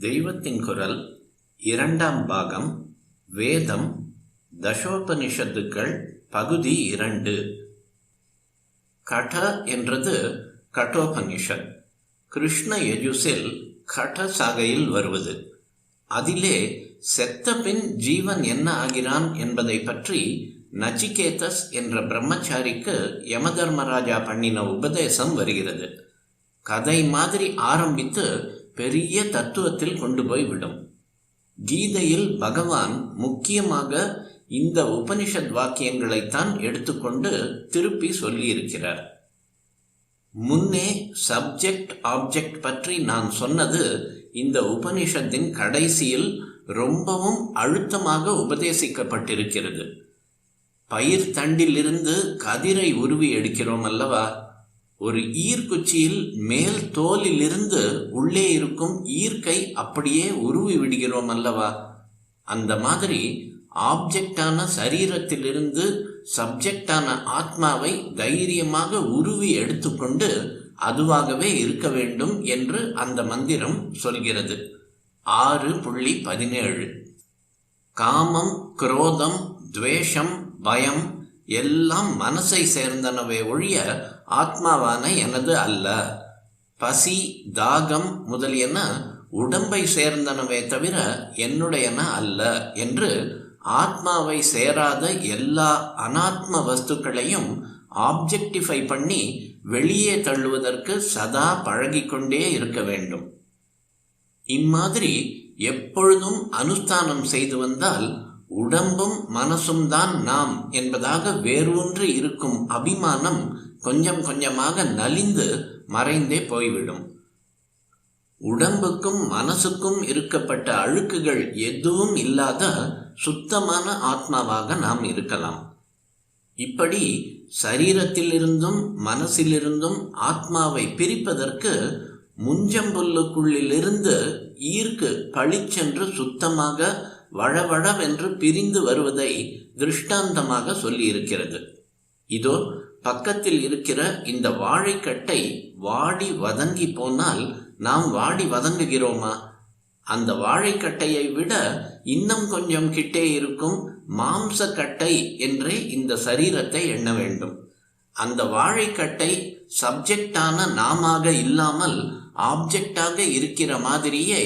தெய்வத்தின் குரல் இரண்டாம் பாகம் வேதம் தசோபனிஷத்துக்கள் பகுதி 2. கட என்றது கடோபனிஷத். கிருஷ்ண யஜுசில் கட சாகையில் வருவது. அதிலே செத்த பின் ஜீவன் என்ன ஆகிறான் என்பதை பற்றி நச்சிகேதஸ் என்ற பிரம்மச்சாரிக்கு யமதர்மராஜா பண்ணின உபதேசம் வருகிறது. கதை மாதிரி ஆரம்பித்து பெரிய தத்துவத்தில் கொண்டு போய் விடும். கீதையில் பகவான் முக்கியமாக இந்த உபனிஷத் வாக்கியங்களைத்தான் எடுத்துக்கொண்டு திருப்பி சொல்லியிருக்கிறார். முன்னே சப்ஜெக்ட் ஆப்ஜெக்ட் பற்றி நான் சொன்னது இந்த உபனிஷத்தின் கடைசியில் ரொம்பவும் அழுத்தமாக உபதேசிக்கப்பட்டிருக்கிறது. பயிர் தண்டிலிருந்து கதிரை உருவி எடுக்கிறோம் அல்லவா? ஒரு ஈர்க்குச்சியில் மேல் தோலிலிருந்து உள்ளே இருக்கும் ஈர்க்கை அப்படியே உருவி விடுகிறோம் அல்லவா? அந்த மாதிரி ஆப்ஜெக்டான சரீரத்திலிருந்து சப்ஜெக்டான ஆத்மாவை தைரியமாக உருவி எடுத்துக்கொண்டு அதுவாகவே இருக்க வேண்டும் என்று அந்த மந்திரம் சொல்கிறது. 6.17. காமம், குரோதம், துவேஷம், பயம் எல்லாம் மனசை சேர்ந்தனவே ஒழிய ஆத்மாவான எனது அல்ல. பசி, தாகம் முதலியன உடம்பை சேர்ந்தனவே தவிர என்னுடையன அல்ல என்று ஆத்மாவை சேராத எல்லா அனாத்ம வஸ்துக்களையும் ஆப்ஜெக்டிஃபை பண்ணி வெளியே தள்ளுவதற்கு சதா பழகிக்கொண்டே இருக்க வேண்டும். இம்மாதிரி எப்பொழுதும் அனுஷ்டானம் செய்து வந்தால் உடம்பும் மனசும் தான் நாம் என்பதாக வேரூன்றி இருக்கும் அபிமானம் கொஞ்சம் கொஞ்சமாக நலிந்து மறைந்தே போய்விடும். உடம்புக்கும் மனசுக்கும் இருக்கப்பட்ட அழுக்குகள் எதுவும் இல்லாத சுத்தமான ஆத்மாவாக நாம் இருக்கலாம். இப்படி சரீரத்திலிருந்தும் மனசிலிருந்தும் ஆத்மாவை பிரிப்பதற்கு முஞ்சம்புல்லுக்குள்ளிலிருந்து ஈர்க்கு பளிச்சென்று சுத்தமாக வழவழவென்று பிரிந்து வருவதை திருஷ்டாந்தமாக சொல்லியிருக்கிறது. இதோ பக்கத்தில் இருக்கிற இந்த வாழைக்கட்டை வாடி வதங்கி போனால் நாம் வாடி வதங்குகிறோமா? அந்த வாழைக்கட்டையை விட இன்னும் கொஞ்சம் கிட்டே இருக்கும் மாம்சக்கட்டை என்றே இந்த சரீரத்தை எண்ண வேண்டும். அந்த வாழைக்கட்டை சப்ஜெக்டான நாமாக இல்லாமல் ஆப்ஜெக்டாக இருக்கிற மாதிரியே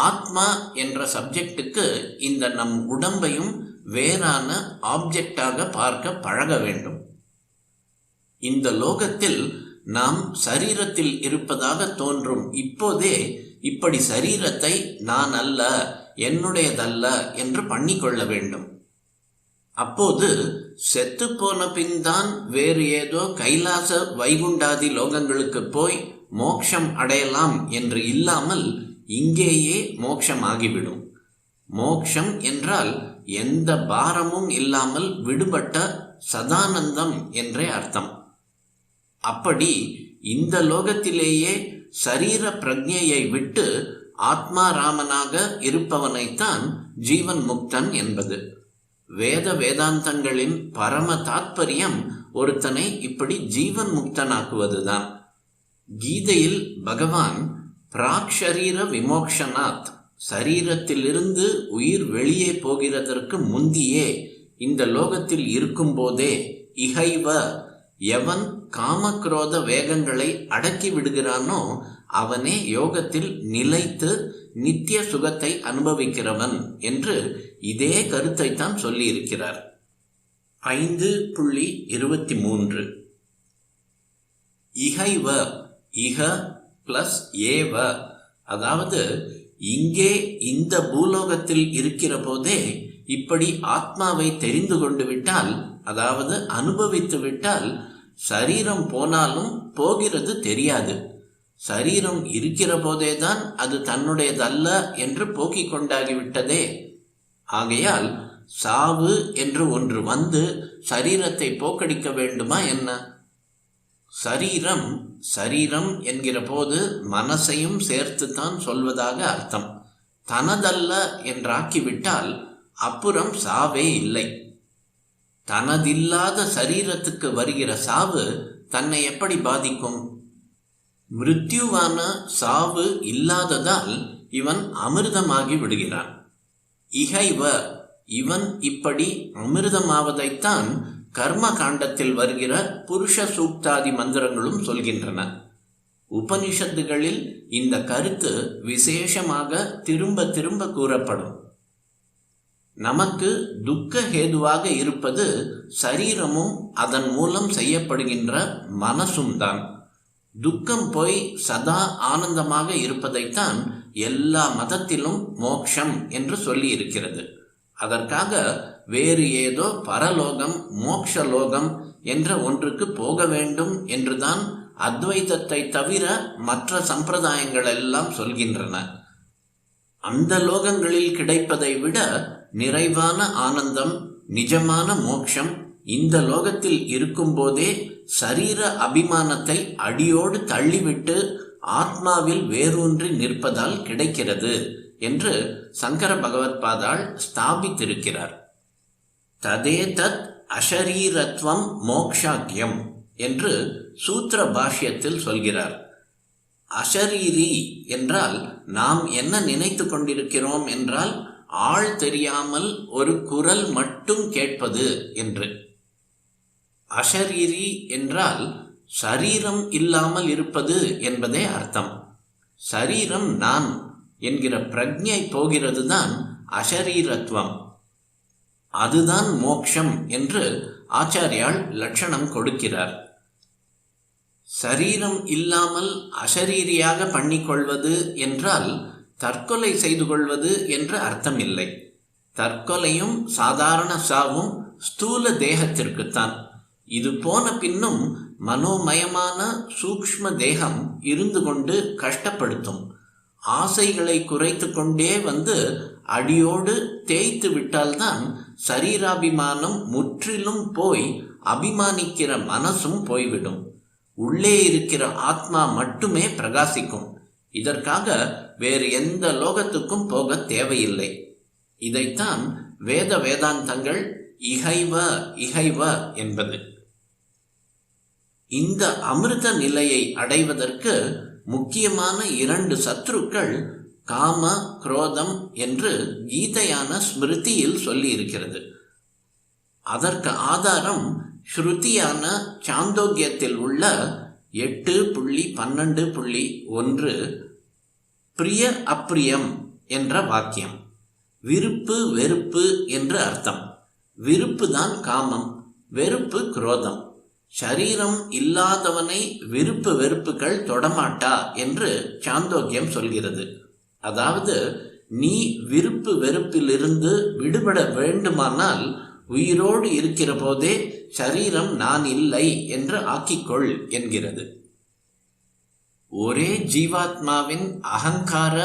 ஆத்மா என்ற சப்ஜெக்டுக்கு இந்த நம் உடம்பையும் வேறான ஆப்ஜெக்டாக பார்க்க பழக வேண்டும். இந்த லோகத்தில் நாம் சரீரத்தில் இருப்பதாக தோன்றும் இப்போதே இப்படி சரீரத்தை நான் அல்ல, என்னுடையதல்ல என்று பண்ணிக்கொள்ள வேண்டும். அப்போது செத்து போன பின் தான் வேறு ஏதோ கைலாச வைகுண்டாதி லோகங்களுக்கு போய் மோட்சம் அடையலாம் என்று இல்லாமல் இங்கேயே மோட்சம் ஆகிவிடும். மோட்சம் என்றால் எந்த பாரமும் இல்லாமல் விடுபட்ட சதானந்தம் என்றே அர்த்தம். அப்படி இந்த லோகத்திலேயே சரீர பிரஜையை விட்டு ஆத்மாராமனாக இருப்பவனைத்தான் ஜீவன் முக்தன் என்பது. வேத வேதாந்தங்களின் பரம தாத்பரியம் ஒருத்தனை இப்படி ஜீவன் முக்தனாக்குவதுதான். கீதையில் பகவான் பிராக்ஷரீர விமோக்ஷனாத், சரீரத்திலிருந்து உயிர் வெளியே போகிறதற்கு முந்தியே இந்த லோகத்தில் இருக்கும்போதே இகைவ, எவன் காமக்ரோத வேகங்களை அடக்கி விடுகிறானோ அவனே யோகத்தில் நிலைத்து நித்திய சுகத்தை அனுபவிக்கிறவன் என்று இதே கருத்தைத்தான் சொல்லியிருக்கிறார். 5.23. இகைவ, இக பிளஸ் ஏவ, அதாவது இங்கே இந்த பூலோகத்தில் இருக்கிற போதே இப்படி ஆத்மாவை தெரிந்து கொண்டு விட்டால், அதாவது அனுபவித்து விட்டால், சரீரம் போனாலும் போகிறது தெரியாது. சரீரம் இருக்கிற போதேதான் அது தன்னுடையதல்ல என்று போக்கிக் கொண்டாகிவிட்டதே. ஆகையால் சாவு என்று ஒன்று வந்து சரீரத்தை போக்கடிக்க வேண்டுமா என்ன? சரீரம் சரீரம் என்கிற போது மனசையும் சேர்த்துத்தான் சொல்வதாக அர்த்தம். தனதல்ல என்றாக்கிவிட்டால் அப்புறம் சாவே இல்லை. தனதில்லாத சரீரத்துக்கு வருகிற சாவு தன்னை எப்படி பாதிக்கும்? மிருத்யுவான சாவு இல்லாததால் இவன் அமிர்தமாகி விடுகிறான். இகைவ, இவன் இப்படி அமிர்தமாவதைத்தான் கர்ம காண்டத்தில் வருகிற புருஷ சூக்தாதி மந்திரங்களும் சொல்கின்றன. உபனிஷத்துகளில் இந்த கருத்து விசேஷமாக திரும்ப திரும்ப கூறப்படும். நமக்கு துக்க ஹேதுவாக இருப்பது சரீரமும் அதன் மூலம் செய்யப்படுகின்ற மனசும் தான். துக்கம் போய் சதா ஆனந்தமாக இருப்பதைத்தான் எல்லா மதத்திலும் மோக்ஷம் என்று சொல்லி இருக்கிறது. அதற்காக வேறு ஏதோ பரலோகம் மோக்ஷலோகம் என்ற ஒன்றுக்கு போக வேண்டும் என்றுதான் அத்வைதத்தை தவிர மற்ற சம்பிரதாயங்கள் எல்லாம் சொல்கின்றன. அந்த லோகங்களில் கிடைப்பதை விட நிறைவான ஆனந்தம், நிஜமான மோட்சம் இந்த லோகத்தில் இருக்கும்போதே சரீர அபிமானத்தை அடியோடு தள்ளிவிட்டு ஆத்மாவில் வேரூன்றி நிற்பதால் கிடைக்கிறது என்று சங்கர பகவத்பாதாள் ஸ்தாபித்திருக்கிறார். ததே தத் அஷரீரத்வம் மோக்ஷாக்யம் என்று சூத்திர பாஷ்யத்தில் சொல்கிறார். அஷரீரி என்றால் நாம் என்ன நினைத்து கொண்டிருக்கிறோம் என்றால் ஆள் தெரியாமல் ஒரு குரல் மட்டும் கேட்பது என்று. அஷரீரி என்றால் சரீரம் இல்லாமல் இருப்பது என்பதே அர்த்தம். சரீரம் நான் என்கிற பிரக்ஞை போகிறதுதான் அஷரீரத்துவம். அதுதான் மோக்ஷம் என்று ஆச்சாரியால் லட்சணம் கொடுக்கிறார். சரீரம் இல்லாமல் அஷரீரியாக பண்ணிக்கொள்வது என்றால் தற்கொலை செய்து கொள்வது என்று அர்த்தம் இல்லை. தற்கொலையும் சாதாரண சாவும் ஸ்தூல தேகத்திற்குத்தான். இது போன பின்னும் மனோமயமான சூக்ஷ்ம தேகம் இருந்து கொண்டு கஷ்டப்படுத்தும். ஆசைகளை குறைத்து கொண்டே வந்து அடியோடு தேய்த்து விட்டால்தான் சரீராபிமானம் முற்றிலும் போய் அபிமானிக்கிற மனசும் போய்விடும். உள்ளே இருக்கிற ஆத்மா மட்டுமே பிரகாசிக்கும். இதற்காக வேறு எந்த லோகத்துக்கும் போக தேவையில்லை. இதைத்தான் வேத வேதாந்தங்கள் இகைவ இகைவ என்பது. இந்த அமிர்த நிலையை அடைவதற்கு முக்கியமான 2 சத்ருக்கள் காம குரோதம் என்று கீதையான ஸ்மிருதியில் சொல்லி இருக்கிறது. அதற்கு ஆதாரம் ஸ்ருதியான சாந்தோக்கியத்தில் உள்ள 8.12.1 பிரிய அப்பிரியம் என்ற வாக்கியம். விருப்பு வெறுப்பு என்று அர்த்தம். விருப்பு தான் காமம், வெறுப்பு குரோதம். சரீரம் இல்லாதவனை விருப்பு வெறுப்புகள் தொடமாட்டா என்று சாந்தோக்கியம் சொல்கிறது. அதாவது நீ விருப்பு வெறுப்பிலிருந்து விடுபட வேண்டுமானால் உயிரோடு இருக்கிற போதே சரீரம் நான் இல்லை என்று ஆக்கிக்கொள் என்கிறது. ஒரே ஜீவாத்மாவின் அகங்கார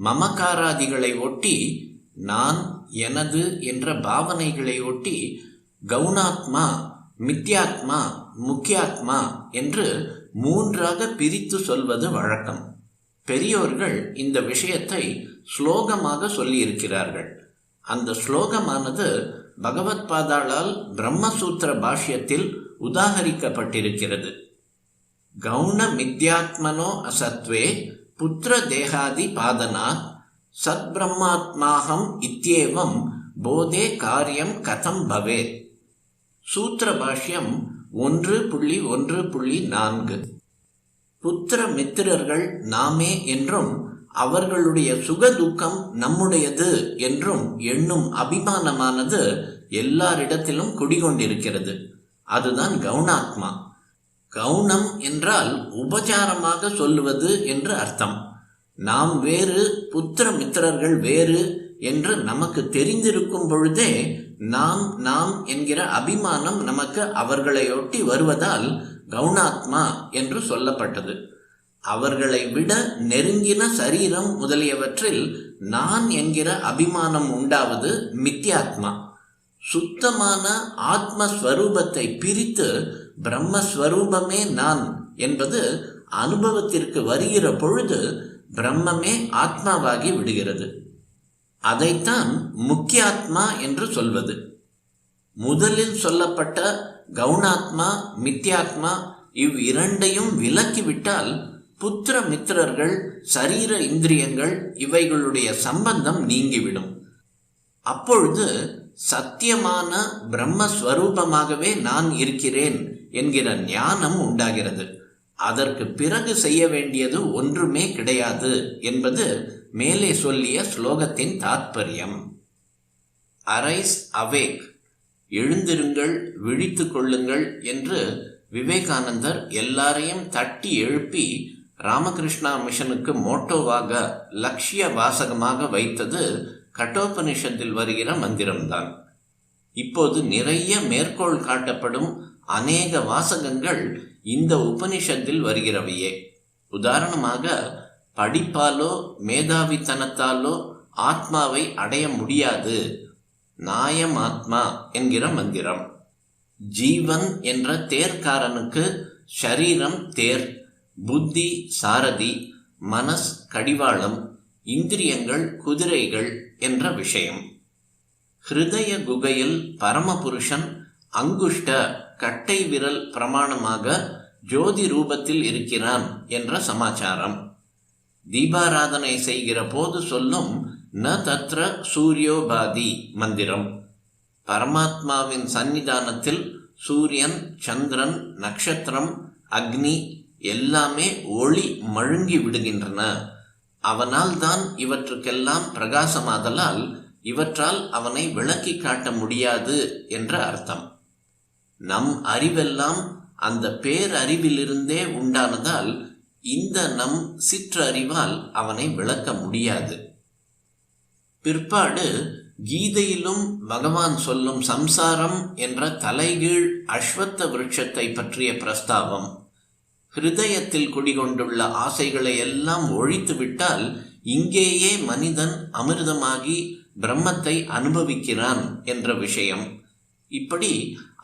மமகாராதிகளை ஒட்டி, நான் எனது என்ற பாவனைகளை ஒட்டி கவுனாத்மா, மித்யாத்மா, முக்கியாத்மா என்று 3ஆக பிரித்து சொல்வது வழக்கம். பெரியோர்கள் இந்த விஷயத்தை ஸ்லோகமாக சொல்லியிருக்கிறார்கள். அந்த ஸ்லோகமானது பகவத்பாதாளால் பிரம்மசூத்திர பாஷ்யத்தில் உதாகரிக்கப்பட்டிருக்கிறது. கவுன மித்யாத்மனோ அசத்வே புத்திர தேகாதி பாதனாத் சத் பிரம்மாத்மாகம் இத்யேவம் போதே காரியம் கதம் பவேத். சூத்திர பாஷ்யம் 1.1.4. புத்திர மித்திரர்கள் நாமே என்றும் அவர்களுடைய சுகதுக்கம் நம்முடையது என்றும் எண்ணும் அபிமானமானது எல்லாரிடத்திலும் குடிகொண்டிருக்கிறது. அதுதான் கவுனாத்மா. கவுனம் என்றால் உபச்சாரமாக சொல்லுவது என்று அர்த்தம். நாம் வேறு, புத்திர மித்திரர்கள் வேறு என்று நமக்கு தெரிந்திருக்கும் பொழுதே நாம் நாம் என்கிற அபிமானம் நமக்கு அவர்களையொட்டி வருவதால் கவுனாத்மா என்று சொல்லப்பட்டது. அவர்களை விட நெருங்கின சரீரம் முதலியவற்றில் நான் என்கிற அபிமானம் உண்டாவது மித்யாத்மா. சுத்தமான ஆத்மஸ்வரூபத்தை பிரித்து பிரம்மஸ்வரூபமே நான் என்பது அனுபவத்திற்கு வருகிற பொழுது பிரம்மமே ஆத்மாவாகி விடுகிறது. அதைத்தான் முக்கியாத்மா என்று சொல்வது. முதலில் சொல்லப்பட்ட கவுனாத்மா மித்யாத்மா இவ்விரண்டையும் விலக்கிவிட்டால் புத்திர மித்திரர்கள், சரீர இந்திரியங்கள் இவைகளுடைய சம்பந்தம் நீங்கிவிடும். அப்பொழுது சத்தியமான பிரம்மஸ்வரூபமாகவே நான் இருக்கிறேன் என்கிற ஞானம் உண்டாகிறது. அதற்கு பிறகு செய்ய வேண்டியது ஒன்றுமே கிடையாது என்பது மேலே சொல்லிய ஸ்லோகத்தின் தாத்பரியம். அரைஸ் அவேக், எழுந்திருங்கள், விழித்து கொள்ளுங்கள் என்று விவேகானந்தர் எல்லாரையும் தட்டி எழுப்பி ராமகிருஷ்ணா மிஷனுக்கு மோட்டோவாக, லட்சிய வாசகமாக வைத்தது கட்டோபனிஷத்தில் வருகிற மந்திரம்தான். இப்போது நிறைய மேற்கோள் காட்டப்படும் அநேக வாசகங்கள் இந்த உபனிஷத்தில் வருகிறவையே. உதாரணமாக, படிப்பாலோ மேதாவித்தனத்தாலோ ஆத்மாவை அடைய முடியாது, நாயம் ஆத்மா என்கிற மந்திரம். ஜீவன் என்ற தேர்காரனுக்கு ஷரீரம் தேர், புத்தி சாரதி, மனஸ் கடிவாளம், இந்திரியங்கள் குதிரைகள் என்ற விஷயம். ஹிருதய குகையில் பரமபுருஷன் அங்குஷ்ட கட்டை விரல் பிரமாணமாக ஜோதி ரூபத்தில் இருக்கிறான் என்ற சமாச்சாரம். தீபாராதனை செய்கிற போது சொல்லும் ந தத்ர சூரியோபாதி மந்திரம். பரமாத்மாவின் சந்நிதானத்தில் சூரியன், சந்திரன், நட்சத்திரம், அக்னி எல்லாமே ஒளி மழுங்கி விடுகின்றன. அவனால் தான் இவற்றுக்கெல்லாம் பிரகாசமாதலால் இவற்றால் அவனை விளக்கி காட்ட முடியாது என்ற அர்த்தம். நம் அறிவெல்லாம் அந்த பேரறிவிலிருந்தே உண்டானதால் இந்த நம் சிற்றறிவால் அவனை விளக்க முடியாது. பிற்பாடு கீதையிலும் பகவான் சொல்லும் சம்சாரம் என்ற தலைகீழ் அஸ்வத்த விருட்சத்தை பற்றிய பிரஸ்தாபம். ஹிருதயத்தில் குடிகொண்டுள்ள ஆசைகளை எல்லாம் ஒழித்து விட்டால் இங்கேயே மனிதன் அமிர்தமாகி பிரம்மத்தை அனுபவிக்கிறான் என்ற விஷயம். இப்படி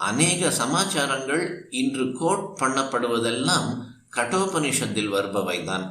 அநேக சமாச்சாரங்கள் இன்று கோட் பண்ணப்படுவதெல்லாம் கட்டோபனிஷத்தில் வருபவைதான்.